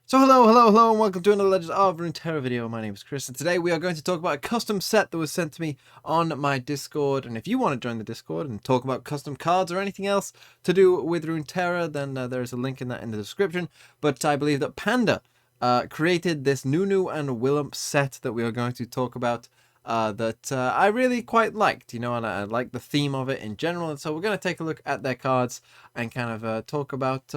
So hello, and welcome to another Legends of Runeterra video. My name is Chris, and today we are going to talk about a custom set that was sent to me on my Discord. And if you want to join the Discord and talk about custom cards or anything else to do with Runeterra, then there is a link in the description. But I believe that Panda created this Nunu and Willump set that we are going to talk about. That I really quite liked, and I like the theme of it in general. And so we're going to take a look at their cards and kind of talk about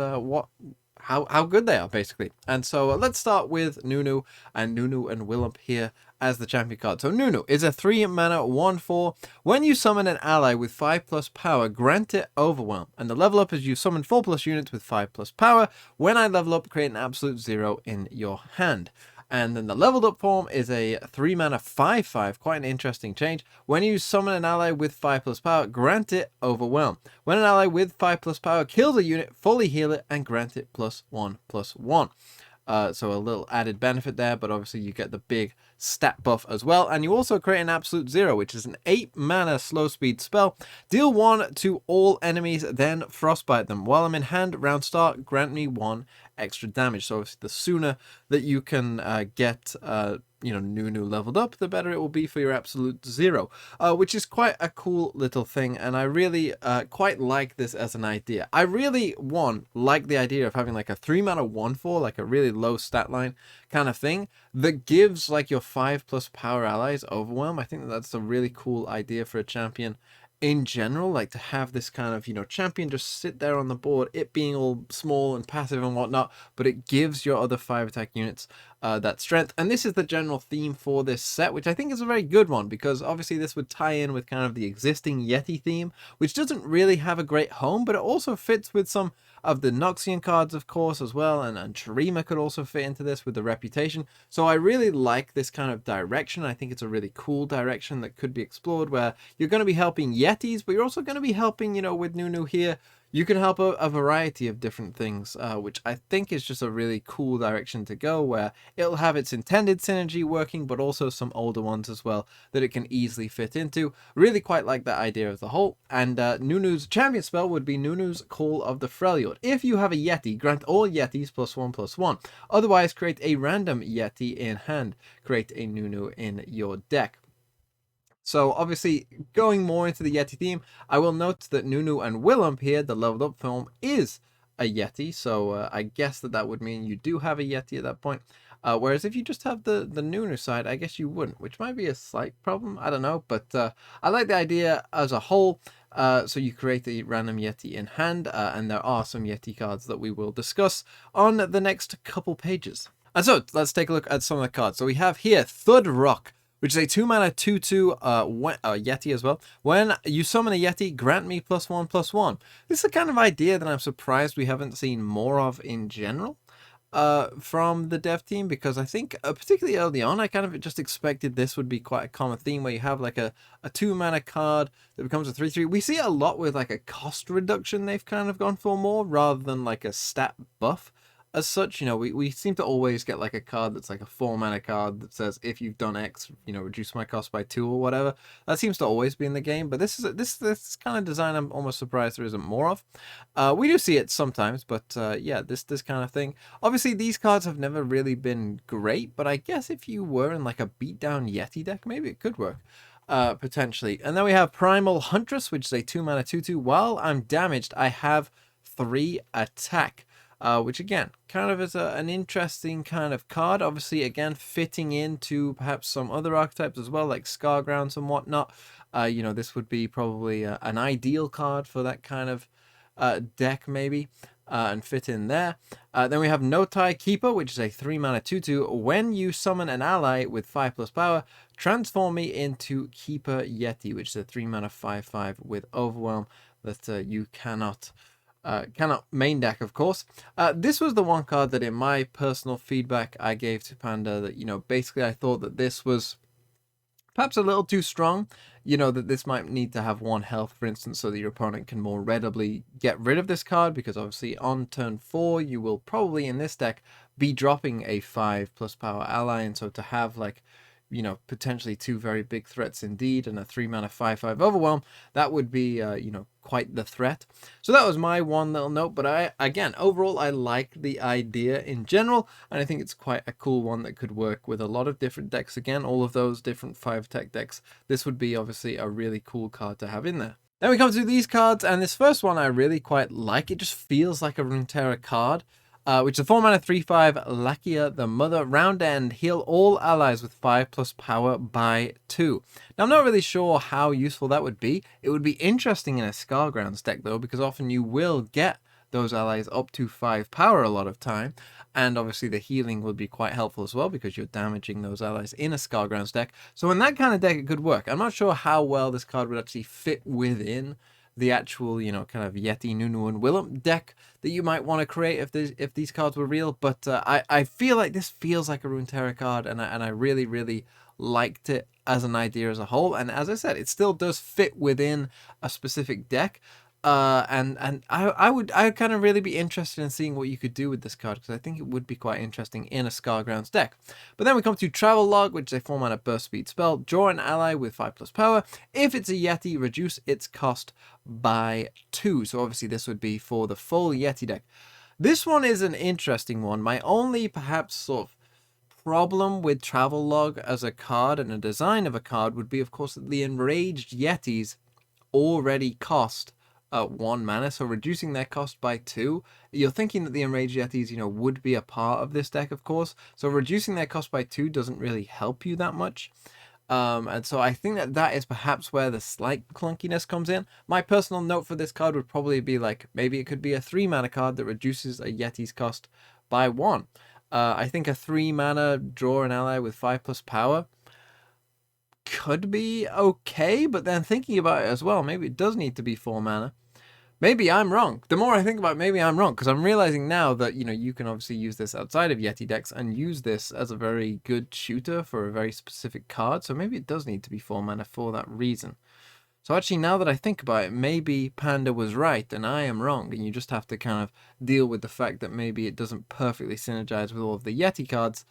how good they are, basically. And so let's start with Nunu and Willump here as the champion card. So Nunu is a 3 mana 1/4. When you summon an ally with 5+ power, grant it Overwhelm. And the level up is you summon 4+ units with 5+ power. When I level up, create an absolute 0 in your hand. And then the leveled up form is a 3 mana 5/5, quite an interesting change. When you summon an ally with 5+ power, grant it Overwhelm. When an ally with 5+ power kills a unit, fully heal it and grant it +1/+1. So a little added benefit there, but obviously you get the big stat buff as well. And you also create an absolute 0, which is an 8 mana slow speed spell. Deal 1 to all enemies, then frostbite them. While I'm in hand, round start, grant me 1 extra damage. So obviously the sooner that you can get Nunu leveled up, the better it will be for your absolute 0, which is quite a cool little thing. And I really quite like this as an idea. I really like the idea of having like a 3 mana 1/4, like a really low stat line kind of thing that gives like your 5+ power allies Overwhelm. I think that's a really cool idea for a champion in general, like to have this kind of champion just sit there on the board, it being all small and passive and whatnot, but it gives your other 5 attack units that strength. And this is the general theme for this set, which I think is a very good one, because obviously this would tie in with kind of the existing Yeti theme, which doesn't really have a great home, but it also fits with some of the Noxian cards, of course, as well. And Sharima could also fit into this with the reputation. So I really like this kind of direction. I think it's a really cool direction that could be explored, where you're going to be helping Yetis, but you're also going to be helping, with Nunu here. You can help a variety of different things, which I think is just a really cool direction to go, where it'll have its intended synergy working, but also some older ones as well that it can easily fit into. Really quite like that idea as a whole. And Nunu's champion spell would be Nunu's Call of the Freljord. If you have a Yeti, grant all Yetis +1/+1. Otherwise, create a random Yeti in hand. Create a Nunu in your deck. So obviously, going more into the Yeti theme, I will note that Nunu and Willump here, the leveled up form, is a Yeti. So I guess that would mean you do have a Yeti at that point. Whereas if you just have the Nunu side, I guess you wouldn't, which might be a slight problem. I don't know, but I like the idea as a whole. So you create a random Yeti in hand, and there are some Yeti cards that we will discuss on the next couple pages. And so let's take a look at some of the cards. So we have here Thud Rock, which is a 2 mana 2/2 Yeti as well. When you summon a Yeti, grant me +1/+1. This is the kind of idea that I'm surprised we haven't seen more of in general from the dev team, because I think particularly early on, I kind of just expected this would be quite a common theme, where you have like a 2 mana card that becomes a 3/3. We see it a lot with like a cost reduction. They've kind of gone for more rather than like a stat buff. As such, we seem to always get like a card that's like a 4 mana card that says, if you've done X, reduce my cost by 2 or whatever. That seems to always be in the game, but this kind of design I'm almost surprised there isn't more of. We do see it sometimes, but yeah, this kind of thing. Obviously, these cards have never really been great, but I guess if you were in like a beatdown Yeti deck, maybe it could work. Potentially. And then we have Primal Huntress, which is a 2 mana 2/2. While I'm damaged, I have 3 attack. Which again, kind of is an interesting kind of card. Obviously, again, fitting into perhaps some other archetypes as well, like Scargrounds and whatnot. This would be probably an ideal card for that kind of deck, maybe, and fit in there. Then we have Notai Keeper, which is a 3 mana 2/2. When you summon an ally with 5+ power, transform me into Keeper Yeti, which is a 3 mana 5/5 with Overwhelm that you cannot main deck, of course. This was the one card that in my personal feedback I gave to Panda that, basically I thought that this was perhaps a little too strong, that this might need to have 1 health, for instance, so that your opponent can more readily get rid of this card, because obviously on turn 4, you will probably in this deck be dropping a 5+ power ally, and so to have like you know, potentially two very big threats indeed, and a 3-mana 5/5 overwhelm, that would be, you know, quite the threat. So that was my one little note, but again, overall, I like the idea in general, and I think it's quite a cool one that could work with a lot of different decks. Again, all of those different 5-tech decks, this would be obviously a really cool card to have in there. Then we come to these cards, and this first one I really quite like. It just feels like a Runeterra card, which is a 4-mana 3/5 Lakia the Mother. Round end, heal all allies with 5+ power by 2. Now, I'm not really sure how useful that would be. It would be interesting in a Scargrounds deck, though, because often you will get those allies up to 5 power a lot of time. And obviously the healing will be quite helpful as well, because you're damaging those allies in a Scargrounds deck. So in that kind of deck, it could work. I'm not sure how well this card would actually fit within the actual, you know, kind of Yeti, Nunu, and Willump deck that you might want to create if these cards were real. But I feel like this feels like a Runeterra card, and I really, really liked it as an idea as a whole. And as I said, it still does fit within a specific deck. And I would kind of really be interested in seeing what you could do with this card, because I think it would be quite interesting in a Scargrounds deck. But then we come to Travel Log, which is a 4-mana burst speed spell. Draw an ally with 5+ power. If it's a Yeti, reduce its cost by 2. So obviously this would be for the full Yeti deck. This one is an interesting one. My only perhaps sort of problem with Travel Log as a card and a design of a card would be, of course, that the Enraged Yetis already cost 1 mana, so reducing their cost by 2. You're thinking that the Enraged Yetis, you know, would be a part of this deck, of course, so reducing their cost by 2 doesn't really help you that much. And so I think that is perhaps where the slight clunkiness comes in. My personal note for this card would probably be like, maybe it could be a 3-mana card that reduces a Yeti's cost by 1. I think a 3-mana draw an ally with 5+ power could be okay, but then thinking about it as well, maybe it does need to be 4 mana. Maybe I'm wrong. The more I think about it, maybe I'm wrong, because I'm realizing now that, you know, you can obviously use this outside of Yeti decks and use this as a very good shooter for a very specific card. So maybe it does need to be 4 mana for that reason. So actually, now that I think about it, maybe Panda was right and I am wrong, and you just have to kind of deal with the fact that maybe it doesn't perfectly synergize with all of the Yeti cards.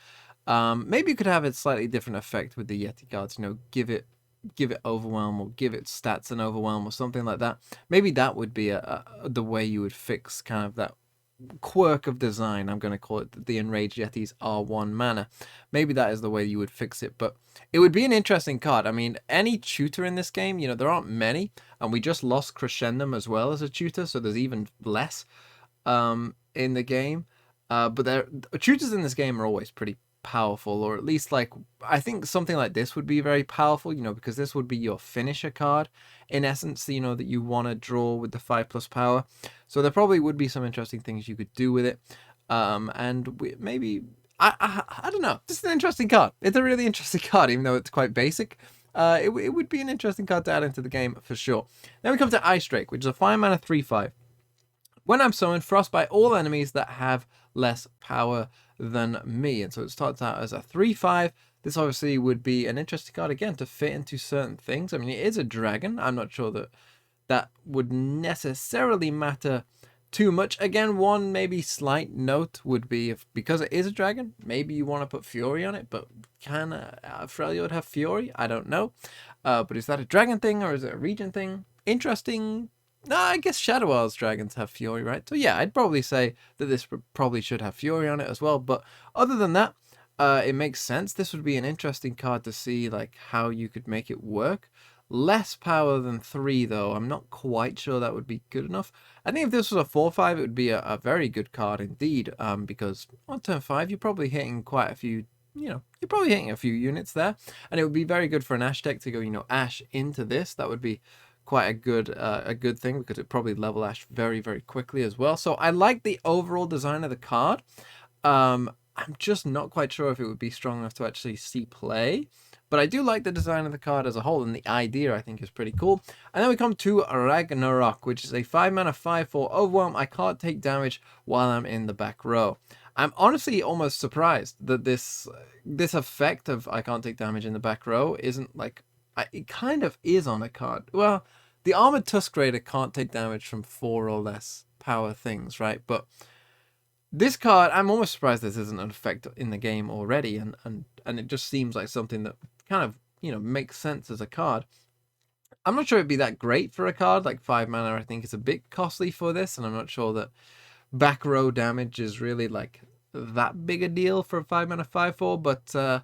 Maybe you could have a slightly different effect with the Yeti cards, you know, give it overwhelm, or give it stats and overwhelm, or something like that. Maybe that would be the way you would fix kind of that quirk of design. I'm going to call it that the Enraged Yetis are 1 mana. Maybe that is the way you would fix it, but it would be an interesting card. I mean, any tutor in this game, you know, there aren't many, and we just lost Crescendum as well as a tutor, so there's even less in the game. But tutors in this game are always pretty powerful, or at least, like, I think something like this would be very powerful, you know, because this would be your finisher card in essence, you know, that you want to draw with the 5+ power. So there probably would be some interesting things you could do with it. Maybe I don't know, just an interesting card. It's a really interesting card, even though it's quite basic. It would be an interesting card to add into the game for sure. Then we come to Ice Drake, which is a 5-mana 3/5. When I'm summoned, frostbite all enemies that have less power than me. And so it starts out as a 3/5. This obviously would be an interesting card, again, to fit into certain things. I mean, it is a dragon. I'm not sure that would necessarily matter too much. Again, one maybe slight note would be, because it is a dragon, maybe you want to put Fury on it, but can Freljord have Fury? I don't know. But is that a dragon thing, or is it a region thing? Interesting. No, I guess Shadow Isles dragons have Fury, right? So yeah, I'd probably say that this probably should have Fury on it as well. But other than that, it makes sense. This would be an interesting card to see, like, how you could make it work. Less power than 3, though. I'm not quite sure that would be good enough. I think if this was a 4/5, it would be a very good card indeed. Because on turn 5, you're probably hitting quite a few, you know, you're probably hitting a few units there. And it would be very good for an Ash deck to go, you know, Ash into this. That would be quite a good thing, because it probably level Ash very, very quickly as well. So I like the overall design of the card. I'm just not quite sure if it would be strong enough to actually see play, but I do like the design of the card as a whole, and the idea I think is pretty cool. And then we come to Ragnarok, which is a 5-mana 5/4 overwhelm. I can't take damage while I'm in the back row. I'm honestly almost surprised that this effect of I can't take damage in the back row isn't, like, it kind of is on a card. Well, the Armored Tusk Raider can't take damage from 4 or less power things, right? But This card, I'm almost surprised this isn't an effect in the game already, and it just seems like something that kind of, makes sense as a card. I'm not sure it'd be that great for a card, like 5 mana I think is a bit costly for this, and I'm not sure that back row damage is really like that big a deal for a 5 mana 5/4, but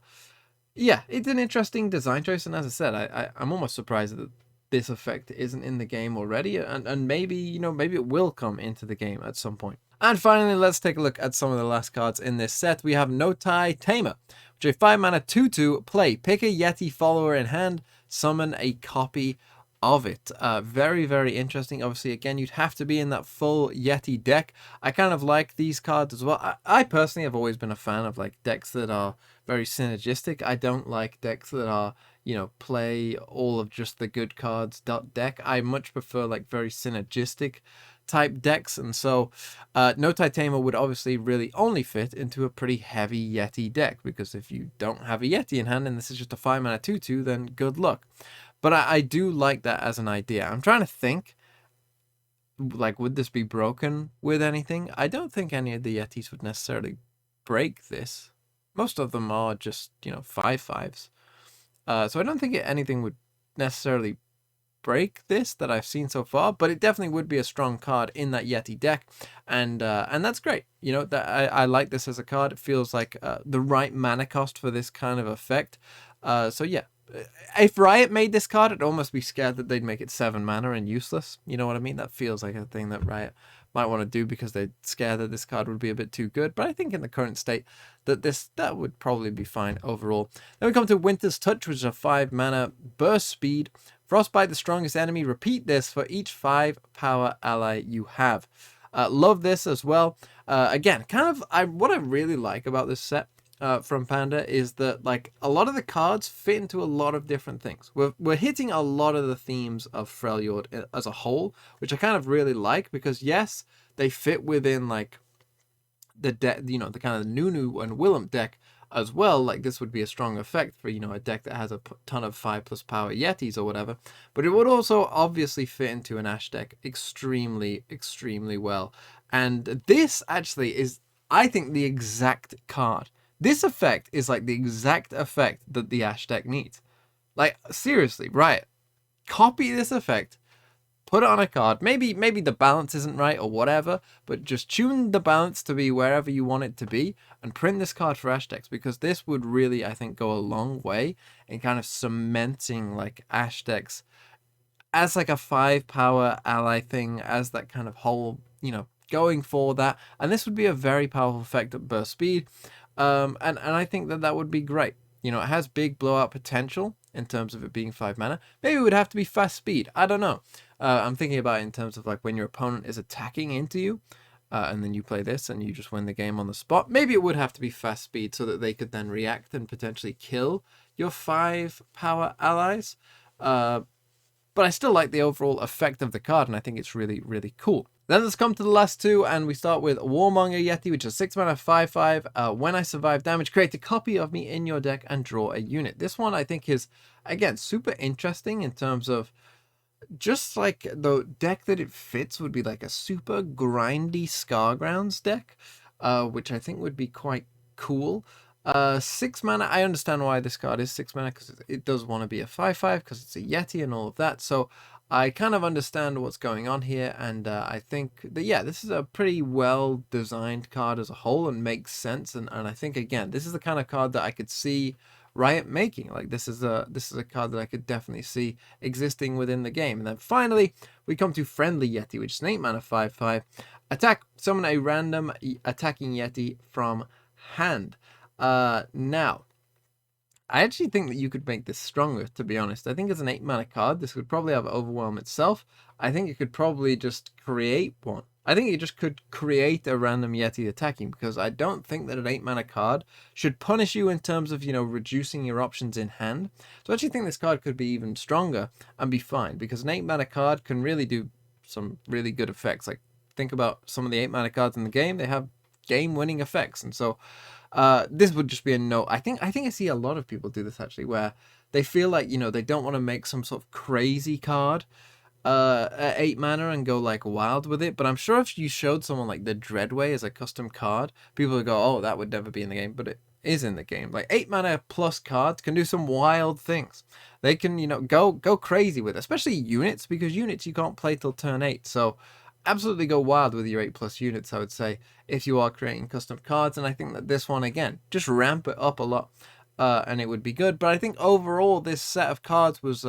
yeah, it's an interesting design choice, and as I said, I'm almost surprised that this effect isn't in the game already, and maybe, maybe it will come into the game at some point. And finally, let's take a look at some of the last cards in this set. We have Notai Tamer, which is a 5 mana 2/2, play, pick a Yeti follower in hand, summon a copy of it. Very, very interesting. Obviously, again, you'd have to be in that full Yeti deck. I kind of like these cards as well. I personally have always been a fan of like decks that are very synergistic. I don't like decks that are, play all of just the good cards deck. I much prefer like very synergistic type decks, and so No Tamer would obviously really only fit into a pretty heavy Yeti deck, because if you don't have a Yeti in hand and this is just a 5 mana 2/2, then good luck. But I do like that as an idea. I'm trying to think, like, would this be broken with anything? I don't think any of the Yetis would necessarily break this. Most of them are just, 5/5s. So I don't think anything would necessarily break this that I've seen so far, but it definitely would be a strong card in that Yeti deck, and that's great. That I like this as a card. It feels like the right mana cost for this kind of effect. So yeah, if Riot made this card, I'd almost be scared that they'd make it 7 mana and useless. You know what I mean? That feels like a thing that Riot might want to do because they're scared that this card would be a bit too good. But I think in the current state that would probably be fine overall. Then we come to Winter's Touch, which is a 5 mana burst speed. Frostbite the strongest enemy. Repeat this for each 5 power ally you have. Love this as well. Again, what I really like about this set from Panda is that, like, a lot of the cards fit into a lot of different things. We're hitting a lot of the themes of Freljord as a whole, which I kind of really like, because yes, they fit within like the deck, the kind of Nunu and Willump deck as well. Like, this would be a strong effect for, a deck that has a ton of 5+ power Yetis or whatever, but it would also obviously fit into an Ash deck extremely, extremely well. And this actually is, I think, the exact card. This effect is like the exact effect that the Ash deck needs. Like, seriously, right? Copy this effect, put it on a card. Maybe the balance isn't right or whatever, but just tune the balance to be wherever you want it to be, and print this card for Ash decks, because this would really, I think, go a long way in kind of cementing like Ash decks as like a 5 power ally thing, as that kind of whole, going for that. And this would be a very powerful effect at burst speed. And I think that would be great. It has big blowout potential in terms of it being 5 mana. Maybe it would have to be fast speed. I don't know. I'm thinking about it in terms of like when your opponent is attacking into you, and then you play this and you just win the game on the spot. Maybe it would have to be fast speed so that they could then react and potentially kill your 5 power allies. But I still like the overall effect of the card, and I think it's really, really cool. Then let's come to the last two, and we start with Warmonger Yeti, which is 6 mana 5/5. When I survive damage, create a copy of me in your deck and draw a unit. This one I think is, again, super interesting in terms of just like the deck that it fits would be like a super grindy Scargrounds deck, which I think would be quite cool. 6 mana, I understand why this card is 6 mana, because it does want to be a 5/5 because it's a Yeti and all of that. So I kind of understand what's going on here, and I think that, yeah, this is a pretty well designed card as a whole and makes sense. And I think, again, this is the kind of card that I could see Riot making. Like, this is a card that I could definitely see existing within the game. And then finally, we come to Friendly Yeti, which is an 8 mana 5/5. Attack, summon a random attacking Yeti from hand. Now, I actually think that you could make this stronger, to be honest. I think as an 8 mana card, this would probably have Overwhelm itself. I think you could probably just create one. I think you just could create a random Yeti attacking, because I don't think that an 8 mana card should punish you in terms of, reducing your options in hand. So I actually think this card could be even stronger and be fine, because an 8 mana card can really do some really good effects. Like, think about some of the 8 mana cards in the game. They have game-winning effects, and so this would just be a no. I think I see a lot of people do this actually, where they feel like, they don't want to make some sort of crazy card at 8 mana and go like wild with it. But I'm sure if you showed someone like the Dreadway as a custom card, people would go, oh, that would never be in the game. But it is in the game. Like 8 mana plus cards can do some wild things. They can, you know, go crazy with, especially units, because units you can't play till turn 8. So absolutely go wild with your 8+ units, I would say, if you are creating custom cards. And I think that this one, again, just ramp it up a lot. And it would be good. But I think overall this set of cards was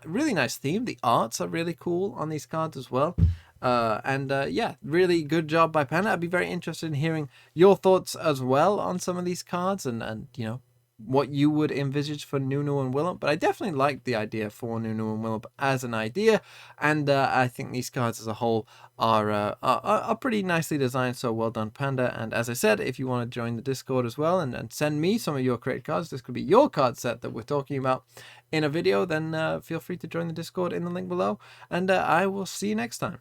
really nice theme. The arts are really cool on these cards as well. Yeah, really good job by Panda. I'd be very interested in hearing your thoughts as well on some of these cards and you know, what you would envisage for Nunu and Willump. But I definitely like the idea for Nunu and Willump as an idea, and I think these cards as a whole are pretty nicely designed. So well done, Panda. And as I said, if you want to join the Discord as well and send me some of your created cards, this could be your card set that we're talking about in a video, then feel free to join the Discord in the link below, and I will see you next time.